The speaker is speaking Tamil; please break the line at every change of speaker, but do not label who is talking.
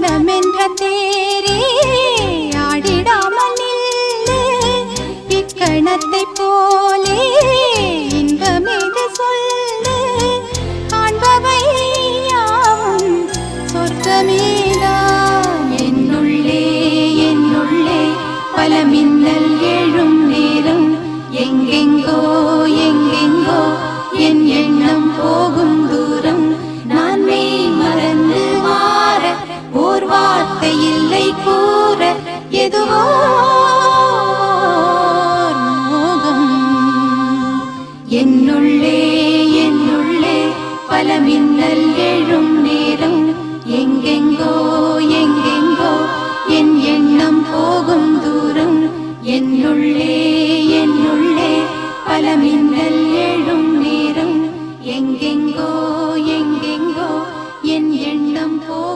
மனமென்ற தேரே ஆடிடாமல் நில்லு இக்கணத்தை போலே இன்பமேது சொல்லு காண்பவை யாவும் சொர்க்கமேதான் என்னுள்ளே என்னுள்ளே பல மின்னல் எழும் நேரம் எங்கெங்கோ எங்கெங்கோ என் எண்ணம் போகும் தூரம் நான் மெய் மறந்து மாற ஓர் வார்த்தை இல்லை கூற எதுவோ மோகம் என்னுள்ளே என்னுள்ளே பல மின்னல் எழும் நேரம் எங்கெங்கோ எங்கெங்கோ என் எண்ணம் போகும் தூரம் என்னுள்ளே